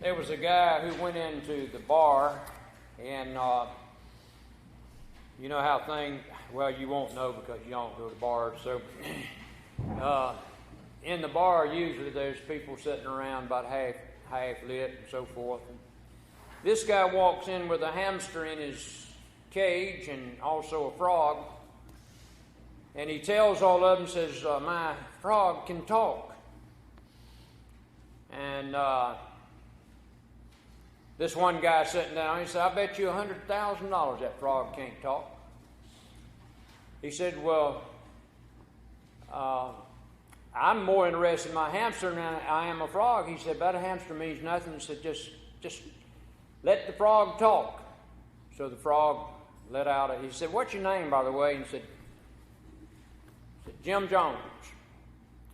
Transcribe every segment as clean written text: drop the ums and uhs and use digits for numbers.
There was a guy who went into the bar, and you know how things, well, you won't know because you don't go to bars. So in the bar, usually there's people sitting around about half lit and so forth. And this guy walks in with a hamster in his cage and also a frog. And he tells all of them, says, my frog can talk. And this one guy sitting down, he said, I bet you $100,000 that frog can't talk. He said, well, I'm more interested in my hamster than I am a frog. He said, but a hamster means nothing. He said, just let the frog talk. So the frog let out, he said, what's your name, by the way? And he said, Jim Jones.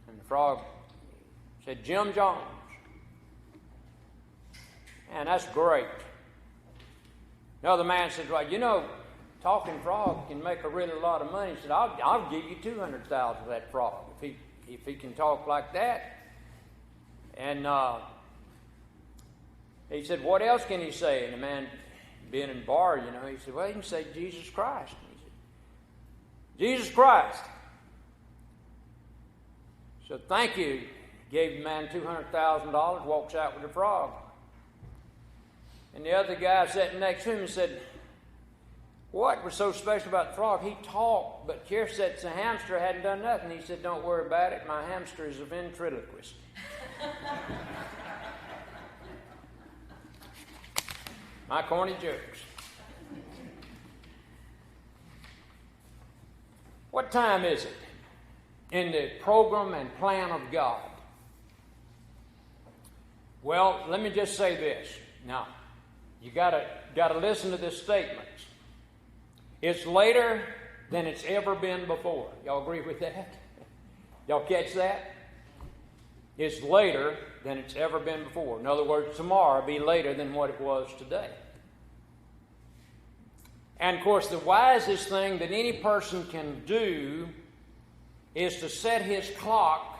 And the frog said, Jim Jones. And that's great. Another man said, well, you know, talking frog can make a really lot of money. He said, I'll give you $200,000 for that frog if he can talk like that. And he said, what else can he say? And the man, being in the bar, you know, he said, well, he can say Jesus Christ. And he said, Jesus Christ. So thank you. Gave the man $200,000, walks out with the frog. And the other guy sitting next to him said, what was so special about the frog? He talked, but here sits a hamster, hadn't done nothing. He said, don't worry about it. My hamster is a ventriloquist. My corny jokes. What time is it in the program and plan of God? Well, let me just say this. Now, you gotta listen to this statement. It's later than it's ever been before. Y'all agree with that? Y'all catch that? It's later than it's ever been before. In other words, tomorrow will be later than what it was today. And of course, the wisest thing that any person can do is to set his clock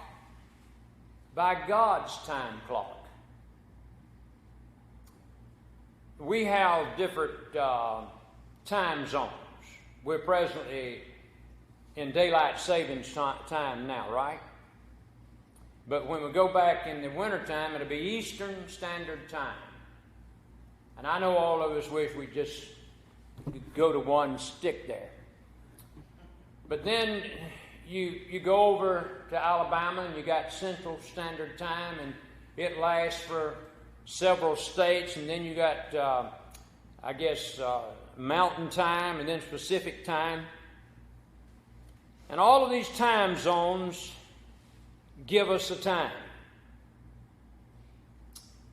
by God's time clock. We have different time zones. We're presently in daylight savings time now, right? But when we go back in the wintertime, it'll be Eastern Standard Time. And I know all of us wish we just go to one stick there. But then you go over to Alabama and you got Central Standard Time, and it lasts for several states, and then you got, Mountain Time, and then Pacific Time. And all of these time zones give us a time.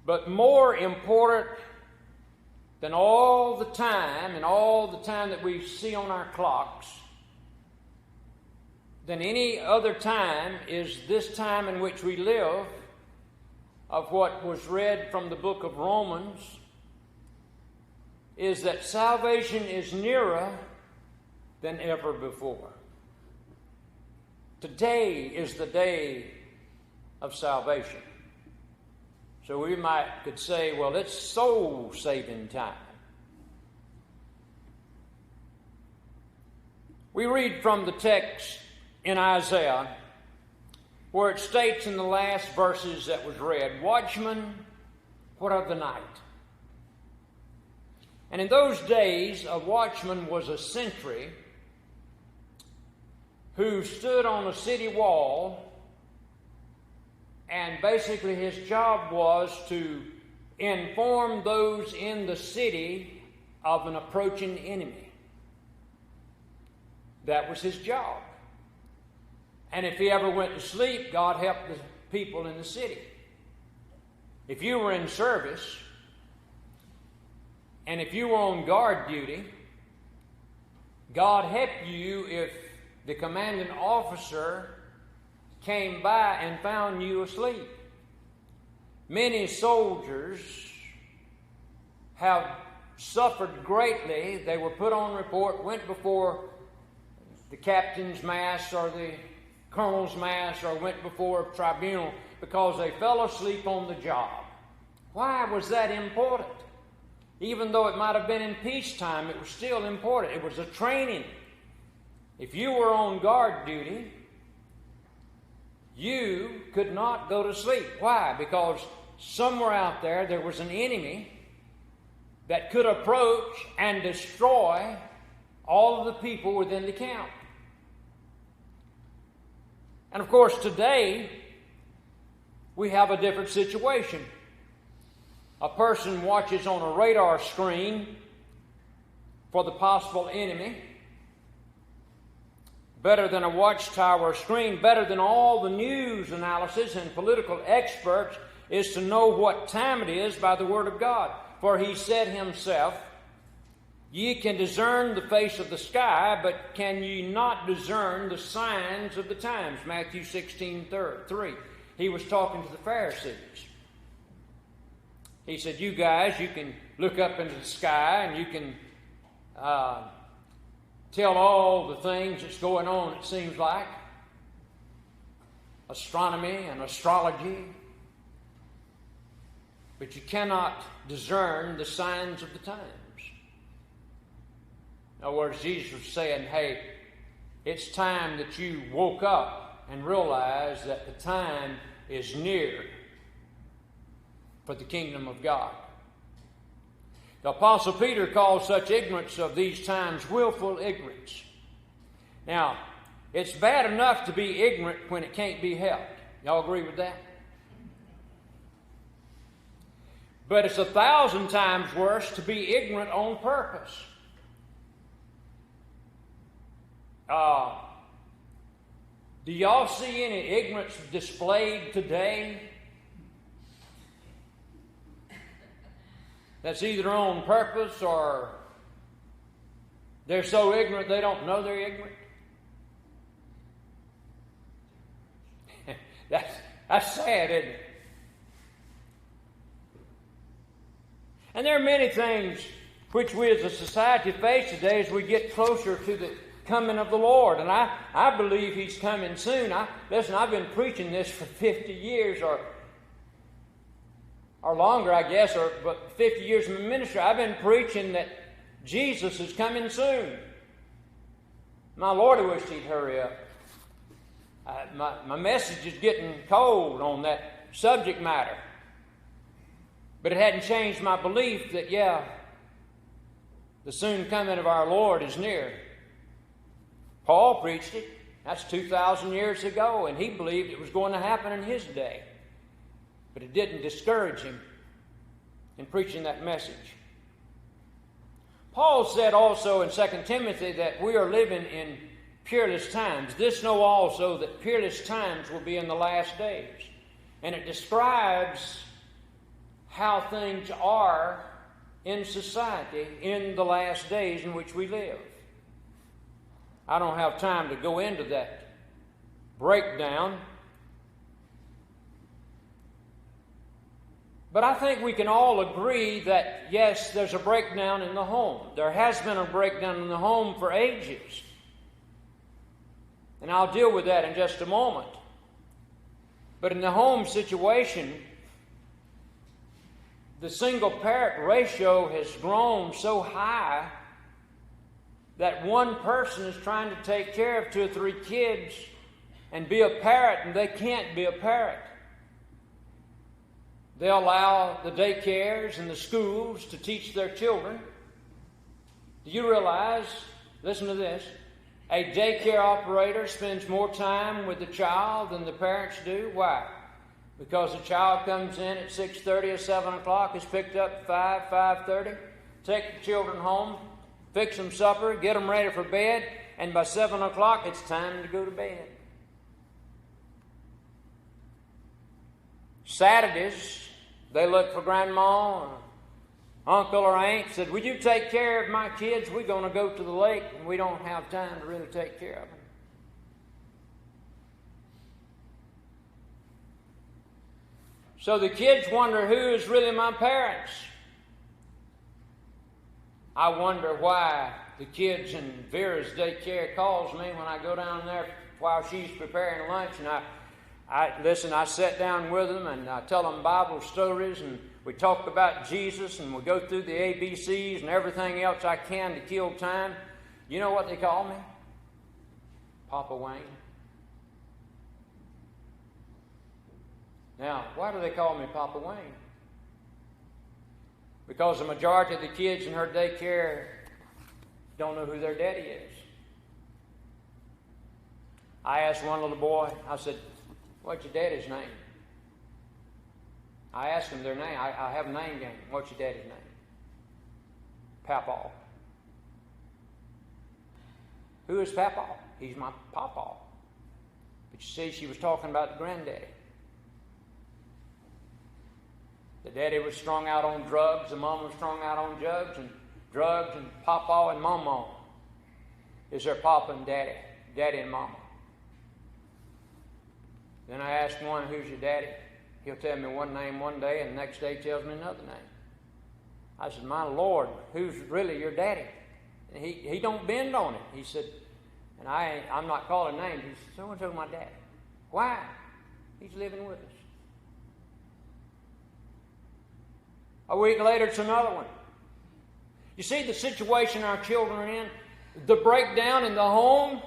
But more important than all the time and all the time that we see on our clocks, than any other time, is this time in which we live, of what was read from the book of Romans, is that salvation is nearer than ever before. Today is the day of salvation. So we could say, well, it's soul-saving time. We read from the text in Isaiah where it states in the last verses that was read, Watchman, what of the night? And in those days, a watchman was a sentry who stood on a city wall, and basically his job was to inform those in the city of an approaching enemy. That was his job. And if he ever went to sleep, God helped the people in the city. If you were in service, and if you were on guard duty, God helped you if the commanding officer came by and found you asleep. Many soldiers have suffered greatly. They were put on report, went before the captain's mass or the colonel's mass, or went before a tribunal because they fell asleep on the job. Why was that important? Even though it might have been in peacetime, it was still important. It was a training. If you were on guard duty, you could not go to sleep. Why? Because somewhere out there was an enemy that could approach and destroy all of the people within the camp. And of course, today, we have a different situation. A person watches on a radar screen for the possible enemy. Better than a watchtower screen, better than all the news analysis and political experts is to know what time it is by the Word of God. For He said Himself, "Ye can discern the face of the sky, but can ye not discern the signs of the times?" Matthew 16:3. He was talking to the Pharisees. He said, you guys, you can look up into the sky and you can tell all the things that's going on, it seems like. Astronomy and astrology. But you cannot discern the signs of the times. In other words, Jesus was saying, hey, it's time that you woke up and realized that the time is near for the kingdom of God. The Apostle Peter calls such ignorance of these times willful ignorance. Now, it's bad enough to be ignorant when it can't be helped. Y'all agree with that? But it's 1,000 times worse to be ignorant on purpose. Do y'all see any ignorance displayed today that's either on purpose or they're so ignorant they don't know they're ignorant? That's sad, isn't it? And there are many things which we as a society face today as we get closer to the coming of the Lord. And I believe He's coming soon. Listen, I've been preaching this for 50 years or longer, I guess, but 50 years in the ministry. I've been preaching that Jesus is coming soon. My Lord, I wish He'd hurry up. My message is getting cold on that subject matter. But it hadn't changed my belief that, the soon coming of our Lord is near. Paul preached it. That's 2,000 years ago, and he believed it was going to happen in his day. But it didn't discourage him in preaching that message. Paul said also in 2 Timothy that we are living in peerless times. This know also that peerless times will be in the last days. And it describes how things are in society in the last days in which we live. I don't have time to go into that breakdown. But I think we can all agree that, yes, there's a breakdown in the home. There has been a breakdown in the home for ages. And I'll deal with that in just a moment. But in the home situation, the single parent ratio has grown so high that one person is trying to take care of 2 or 3 kids and be a parent, and they can't be a parent. They allow the daycares and the schools to teach their children. Do you realize, listen to this, a daycare operator spends more time with the child than the parents do? Why? Because the child comes in at 6:30 or 7 o'clock, is picked up at 5:30, take the children home, fix them supper, get them ready for bed, and by 7 o'clock it's time to go to bed. Saturdays, they look for grandma or uncle or aunt, said, would you take care of my kids? We're going to go to the lake and we don't have time to really take care of them. So the kids wonder, who is really my parents? I wonder why the kids in Vera's daycare calls me when I go down there while she's preparing lunch, and I sat down with them and I tell them Bible stories, and we talk about Jesus, and we go through the ABCs and everything else I can to kill time. You know what they call me? Papa Wayne. Now, why do they call me Papa Wayne? Because the majority of the kids in her daycare don't know who their daddy is. I asked one little boy, I said, "What's your daddy's name?" I asked him their name. I have a name game. "What's your daddy's name?" "Papaw." "Who is Papaw?" "He's my pawpaw." But you see, she was talking about the granddaddy. The daddy was strung out on drugs, the mom was strung out on drugs, and pawpaw and mama is their papa and daddy and mama. Then I asked one, "Who's your daddy?" He'll tell me one name one day, and the next day he tells me another name. I said, "My Lord, who's really your daddy?" And he don't bend on it. He said, and I'm not calling names. He said, "So-and-so my daddy." "Why?" "He's living with us." A week later, it's another one. You see the situation our children are in? The breakdown in the home?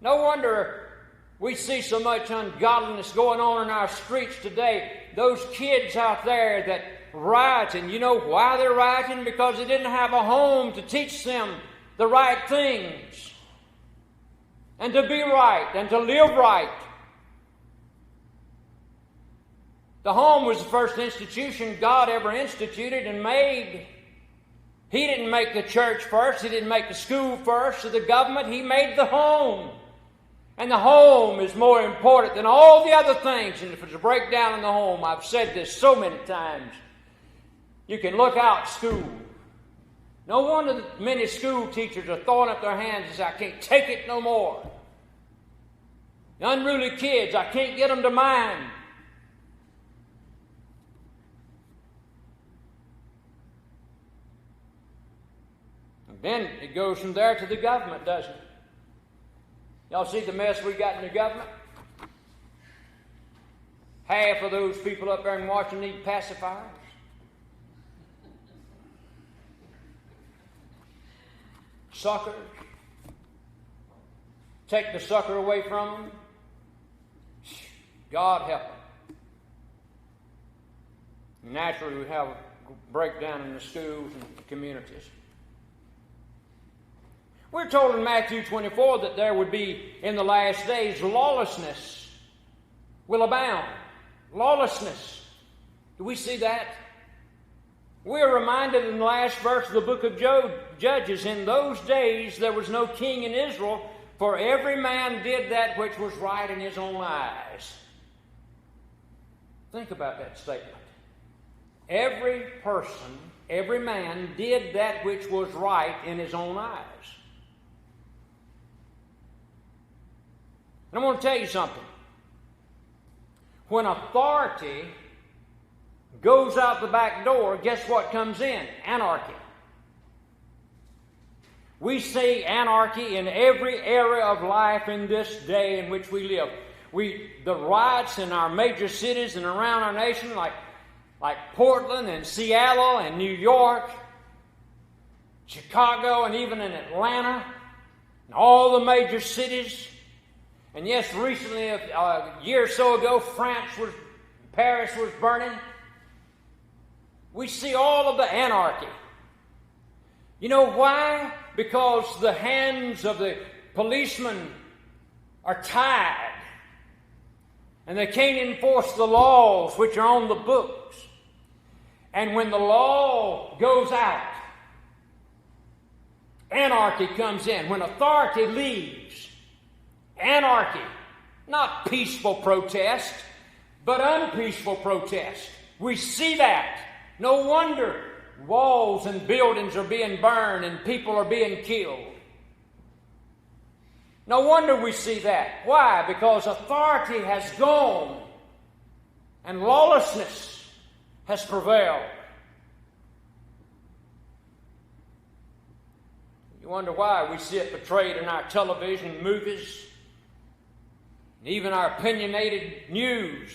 No wonder we see so much ungodliness going on in our streets today. Those kids out there that riot, and you know why they're rioting? Because they didn't have a home to teach them the right things, and to be right, and to live right. The home was the first institution God ever instituted and made. He didn't make the church first. He didn't make the school first or the government. He made the home. And the home is more important than all the other things. And if there's a breakdown in the home, I've said this so many times, you can look out school. No wonder that many school teachers are throwing up their hands and say, "I can't take it no more." The unruly kids, I can't get them to mind. Then it goes from there to the government, doesn't it? Y'all see the mess we got in the government? Half of those people up there in Washington need pacifiers. Suckers. Take the sucker away from them. God help them. Naturally, we have a breakdown in the schools and the communities. We're told in Matthew 24 that there would be, in the last days, lawlessness will abound. Lawlessness. Do we see that? We're reminded in the last verse of the book of Judges, in those days there was no king in Israel, for every man did that which was right in his own eyes. Think about that statement. Every person, every man did that which was right in his own eyes. And I want to tell you something. When authority goes out the back door, guess what comes in? Anarchy. We see anarchy in every area of life in this day in which we live. The riots in our major cities and around our nation, like Portland and Seattle and New York, Chicago, and even in Atlanta, and all the major cities. And yes, recently, a year or so ago, Paris was burning. We see all of the anarchy. You know why? Because the hands of the policemen are tied. And they can't enforce the laws which are on the books. And when the law goes out, anarchy comes in. When authority leaves, anarchy, not peaceful protest, but unpeaceful protest. We see that. No wonder walls and buildings are being burned and people are being killed. No wonder we see that. Why? Because authority has gone and lawlessness has prevailed. You wonder why we see it portrayed in our television movies. and even our opinionated news.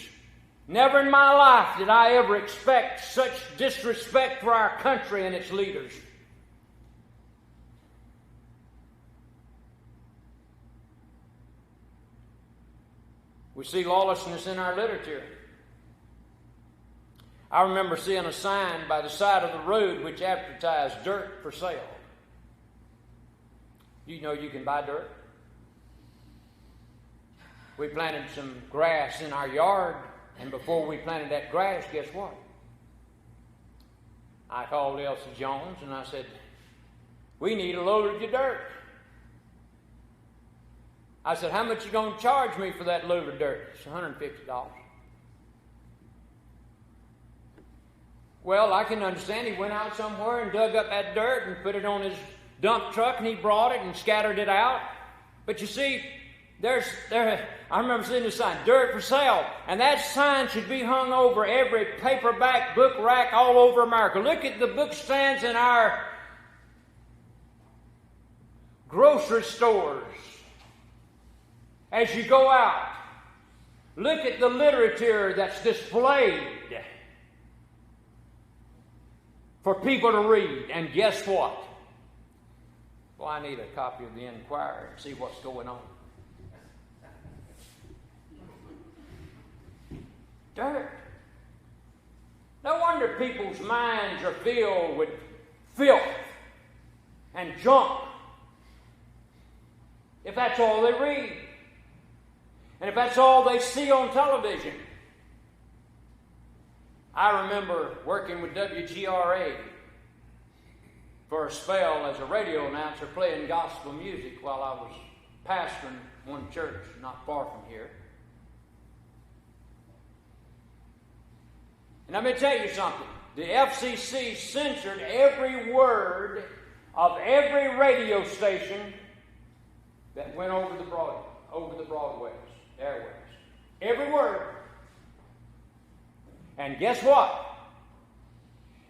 Never in my life did I ever expect such disrespect for our country and its leaders. We see lawlessness in our literature. I remember seeing a sign by the side of the road which advertised dirt for sale. You know you can buy dirt. We planted some grass in our yard, and before we planted that grass, guess what? I called Elsie Jones and I said, "We need a load of your dirt." I said, "How much you going to charge me for that load of dirt?" It's $150. Well, I can understand. He went out somewhere and dug up that dirt and put it on his dump truck, and he brought it and scattered it out. But you see, I remember seeing the sign, "Dirt for sale," and that sign should be hung over every paperback book rack all over America. Look at the book stands in our grocery stores as you go out. Look at the literature that's displayed for people to read. And guess what? Well, I need a copy of the Enquirer and see what's going on. Dirt. No wonder people's minds are filled with filth and junk if that's all they read, and if that's all they see on television. I remember working with WGRA for a spell as a radio announcer, playing gospel music while I was pastoring one church not far from here. And let me tell you something. The FCC censored every word of every radio station that went over the Broadways, airways. Every word. And guess what?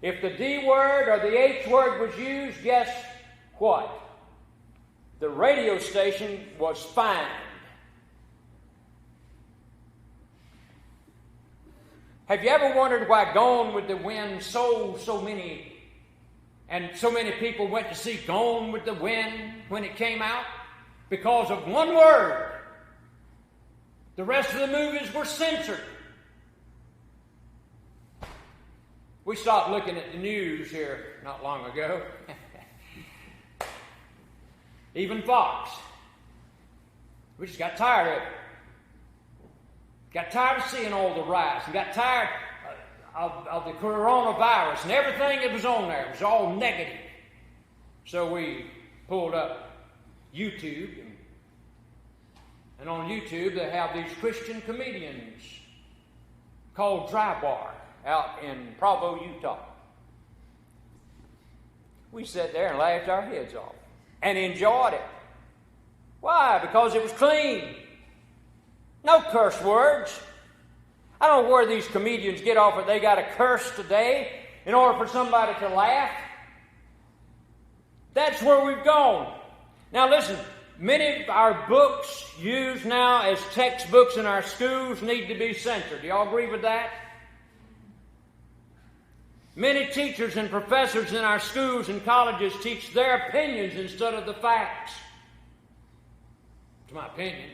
If the D word or the H word was used, guess what? The radio station was fined. Have you ever wondered why Gone with the Wind sold so many, and so many people went to see Gone with the Wind when it came out? Because of one word. The rest of the movies were censored. We stopped looking at the news here not long ago. Even Fox. We just got tired of it. Got tired of seeing all the riots, and got tired of the coronavirus and everything that was on there. It was all negative. So we pulled up YouTube, and on YouTube they have these Christian comedians called Dry Bar out in Provo, Utah. We sat there and laughed our heads off and enjoyed it. Why? Because it was clean. No curse words. I don't know where these comedians get off it. They got to curse today in order for somebody to laugh. That's where we've gone. Now listen, many of our books used now as textbooks in our schools need to be censored. Do y'all agree with that? Many teachers and professors in our schools and colleges teach their opinions instead of the facts. It's my opinion.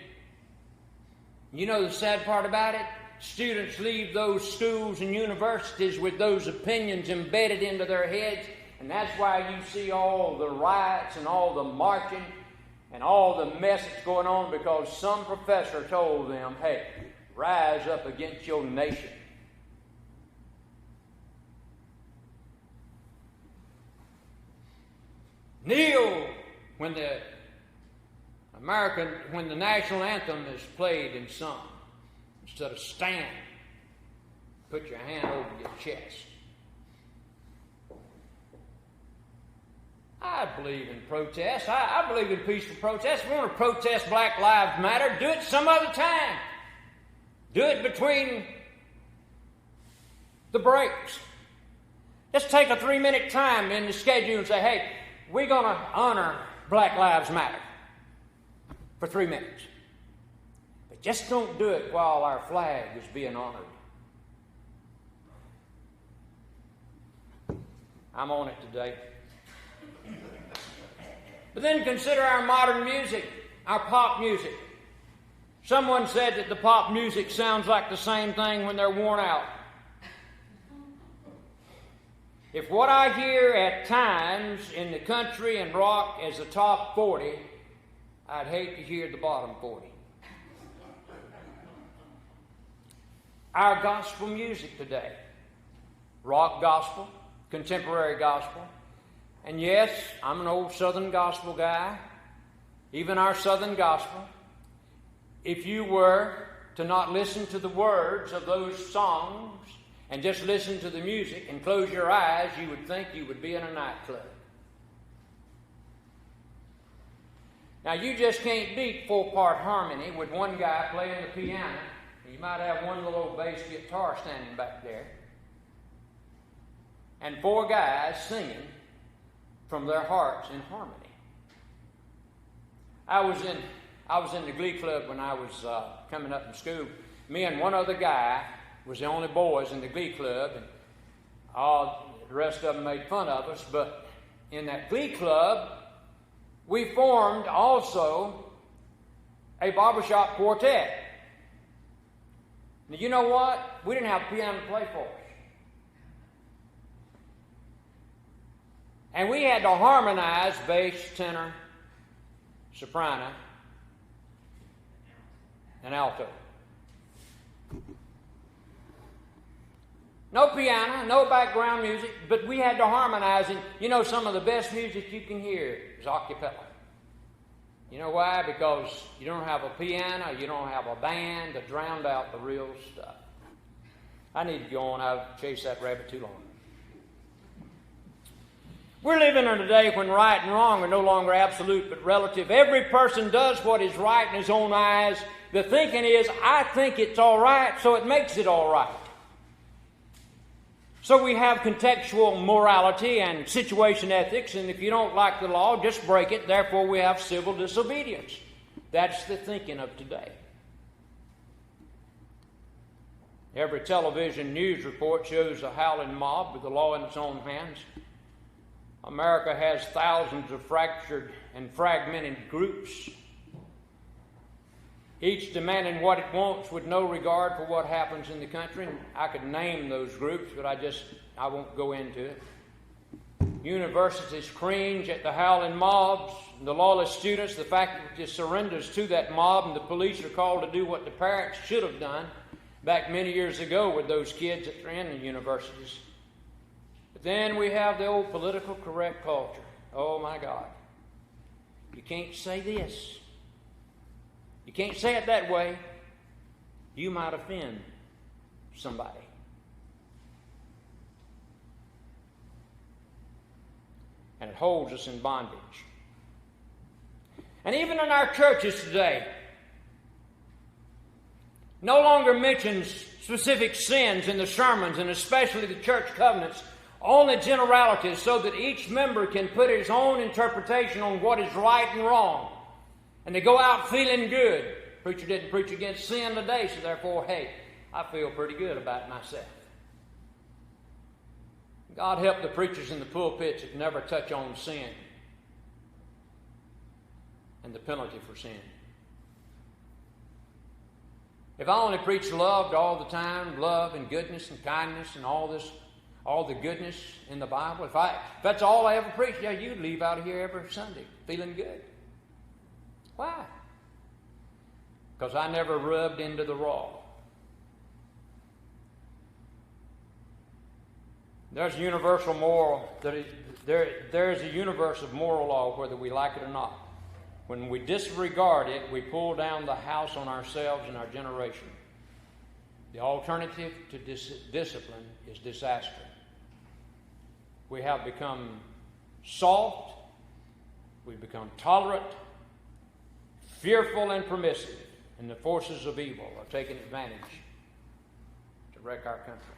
You know the sad part about it? Students leave those schools and universities with those opinions embedded into their heads, and that's why you see all the riots and all the marching and all the mess that's going on, because some professor told them, hey, rise up against your nation. Kneel when the national anthem is played and sung, instead of stand. Put your hand over your chest. I believe in protest. I believe in peaceful protest. If we want to protest Black Lives Matter, do it some other time. Do it between the breaks. Just take a 3-minute time in the schedule and say, hey, we're going to honor Black Lives Matter for 3 minutes. But just don't do it while our flag is being honored. I'm on it today. But then consider our modern music, our pop music. Someone said that the pop music sounds like the same thing when they're worn out. If what I hear at times in the country and rock is the top 40, I'd hate to hear the bottom 40. Our gospel music today, rock gospel, contemporary gospel, and yes, I'm an old Southern gospel guy, even our Southern gospel. If you were to not listen to the words of those songs and just listen to the music and close your eyes, you would think you would be in a nightclub. Now, you just can't beat 4-part harmony with one guy playing the piano. You might have one little old bass guitar standing back there, and 4 guys singing from their hearts in harmony. I was in the glee club when I was coming up in school. Me and one other guy was the only boys in the glee club, and all the rest of them made fun of us. But in that glee club, we formed also a barbershop quartet. Now, you know what? We didn't have a piano to play for us. And we had to harmonize bass, tenor, soprano, and alto. No piano, no background music, but we had to harmonize. And you know, some of the best music you can hear is a cappella. You know why? Because you don't have a piano, you don't have a band to drown out the real stuff. I need to go on. I've chased that rabbit too long. We're living in a day when right and wrong are no longer absolute but relative. Every person does what is right in his own eyes. The thinking is, I think it's all right, so it makes it all right. So we have contextual morality and situation ethics, and if you don't like the law, just break it. Therefore, we have civil disobedience. That's the thinking of today. Every television news report shows a howling mob with the law in its own hands. America has thousands of fractured and fragmented groups, each demanding what it wants with no regard for what happens in the country. And I could name those groups, but I won't go into it. Universities cringe at the howling mobs, and the lawless students. The faculty surrenders to that mob, and the police are called to do what the parents should have done back many years ago with those kids that are in the universities. But then we have the old political correct culture. Oh my God. You can't say this. You can't say it that way. You might offend somebody. And it holds us in bondage. And even in our churches today, no longer mentions specific sins in the sermons, and especially the church covenants, only generalities, so that each member can put his own interpretation on what is right and wrong. And they go out feeling good. Preacher didn't preach against sin today, so therefore, hey, I feel pretty good about myself. God help the preachers in the pulpits that never touch on sin and the penalty for sin. If I only preach love all the time, love and goodness and kindness and all the goodness in the Bible, if that's all I ever preach, yeah, you'd leave out of here every Sunday feeling good. Why? Because I never rubbed into the raw. There's a universal moral, there is a universe of moral law whether we like it or not. When we disregard it, we pull down the house on ourselves and our generation. The alternative to discipline is disaster. We have become soft, we've become tolerant, fearful and permissive, and the forces of evil are taking advantage to wreck our country.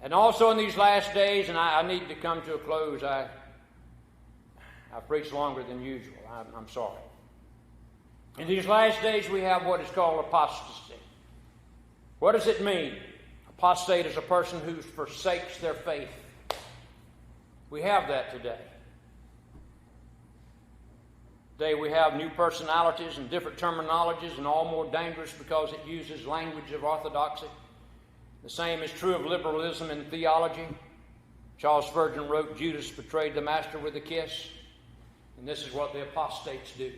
And also in these last days, and I need to come to a close, I've preached longer than usual. I'm sorry. In these last days, we have what is called apostasy. What does it mean? Apostate is a person who forsakes their faith. We have that today. Today we have new personalities and different terminologies, and all more dangerous because it uses language of orthodoxy. The same is true of liberalism in theology. Charles Spurgeon wrote, Judas betrayed the master with a kiss. And this is what the apostates do.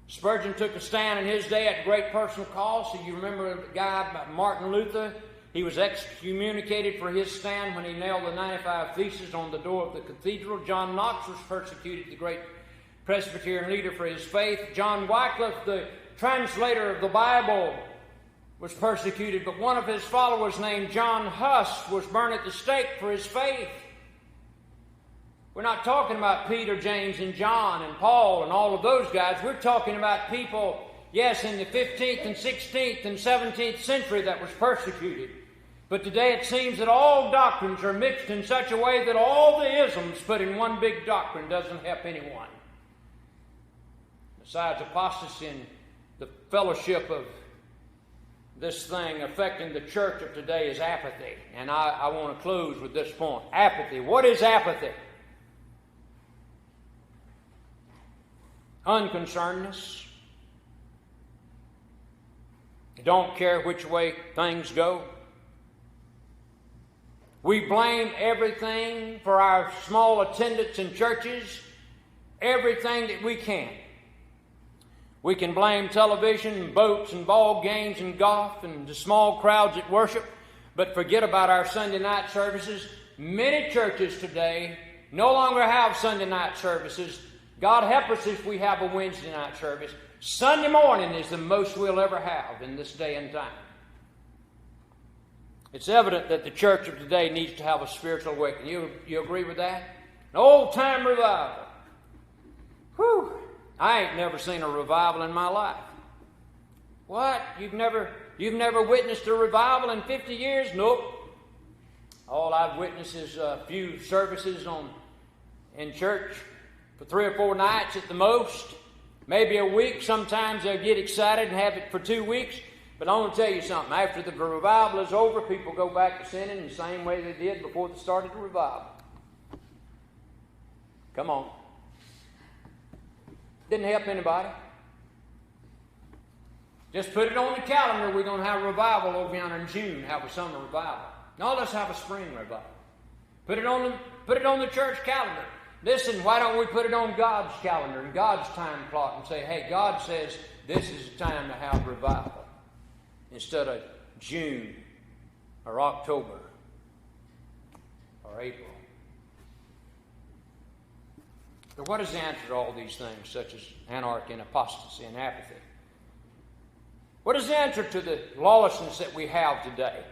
Spurgeon took a stand in his day at great personal cost. So you remember the guy, Martin Luther? He was excommunicated for his stand when he nailed the 95 Theses on the door of the cathedral. John Knox was persecuted, the great Presbyterian leader, for his faith. John Wycliffe, the translator of the Bible, was persecuted, but one of his followers named John Huss was burned at the stake for his faith. We're not talking about Peter, James, and John, and Paul, and all of those guys. We're talking about people, yes, in the 15th and 16th and 17th century that was persecuted. But today it seems that all doctrines are mixed in such a way that all the isms put in one big doctrine doesn't help anyone. Besides apostasy and the fellowship of this thing affecting the church of today is apathy. And I want to close with this point. Apathy. What is apathy? Unconcernedness. You don't care which way things go. We blame everything for our small attendance in churches, everything that we can. We can blame television and boats and ball games and golf and the small crowds at worship, but forget about our Sunday night services. Many churches today no longer have Sunday night services. God help us if we have a Wednesday night service. Sunday morning is the most we'll ever have in this day and time. It's evident that the church of today needs to have a spiritual awakening. You agree with that? An old-time revival. Whew! I ain't never seen a revival in my life. What? You've never witnessed a revival in 50 years? Nope. All I've witnessed is a few services in church for 3 or 4 nights at the most. Maybe a week. Sometimes they'll get excited and have it for 2 weeks. But I want to tell you something. After the revival is over, people go back to sinning in the same way they did before they started the revival. Come on. Didn't help anybody. Just put it on the calendar. We're going to have a revival over yonder in June. Have a summer revival. No, let's have a spring revival. Put it on the church calendar. Listen, why don't we put it on God's calendar and God's time clock and say, hey, God says this is the time to have revival, instead of June or October or April. But what is the answer to all these things, such as anarchy and apostasy and apathy? What is the answer to the lawlessness that we have today?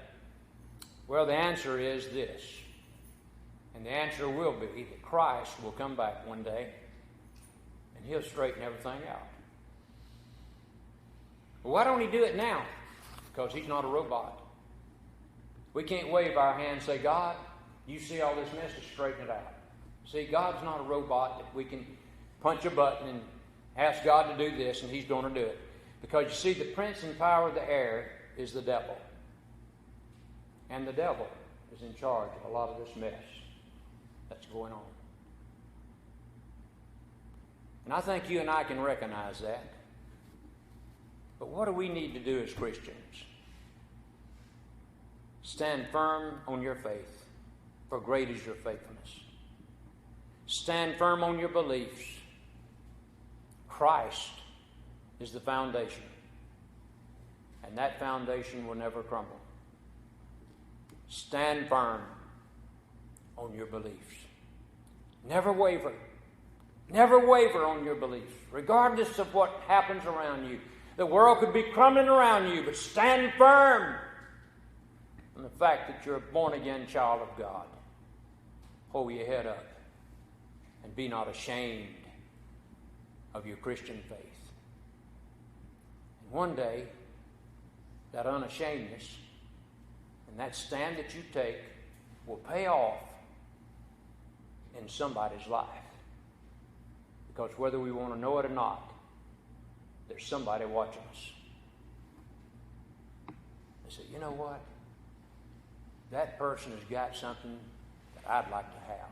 Well, the answer is this. And the answer will be that Christ will come back one day and He'll straighten everything out. Well, why don't He do it now? Because He's not a robot. We can't wave our hand and say, God, you see all this mess, to straighten it out. See, God's not a robot that we can punch a button and ask God to do this and He's going to do it. Because you see, the prince and power of the air is the devil. And the devil is in charge of a lot of this mess that's going on. And I think you and I can recognize that. But what do we need to do as Christians? Stand firm on your faith, for great is your faithfulness. Stand firm on your beliefs. Christ is the foundation, and that foundation will never crumble. Stand firm on your beliefs. Never waver. Never waver on your beliefs, regardless of what happens around you. The world could be crumbling around you, but stand firm on the fact that you're a born-again child of God. Hold your head up and be not ashamed of your Christian faith. And one day, that unashamedness and that stand that you take will pay off in somebody's life. Because whether we want to know it or not, there's somebody watching us. They say, you know what? That person has got something that I'd like to have.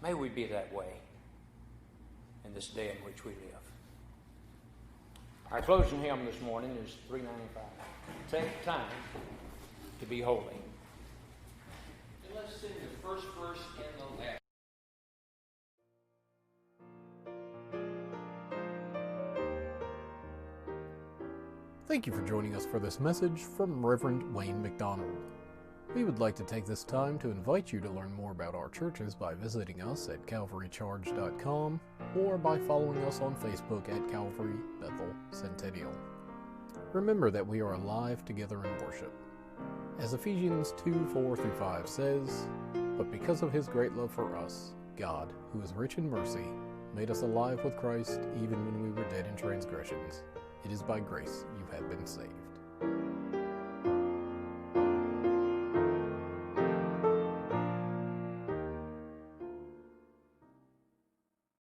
May we be that way in this day in which we live. Our closing hymn this morning is 395. Take time to be holy. And let's sing the first verse and the last. Thank you for joining us for this message from Reverend Wayne McDonald. We would like to take this time to invite you to learn more about our churches by visiting us at calvarycharge.com or by following us on Facebook at Calvary Bethel Centennial. Remember that we are alive together in worship. As Ephesians 2:4-5 says, "But because of his great love for us, God, who is rich in mercy, made us alive with Christ even when we were dead in transgressions. It is by grace you have been saved."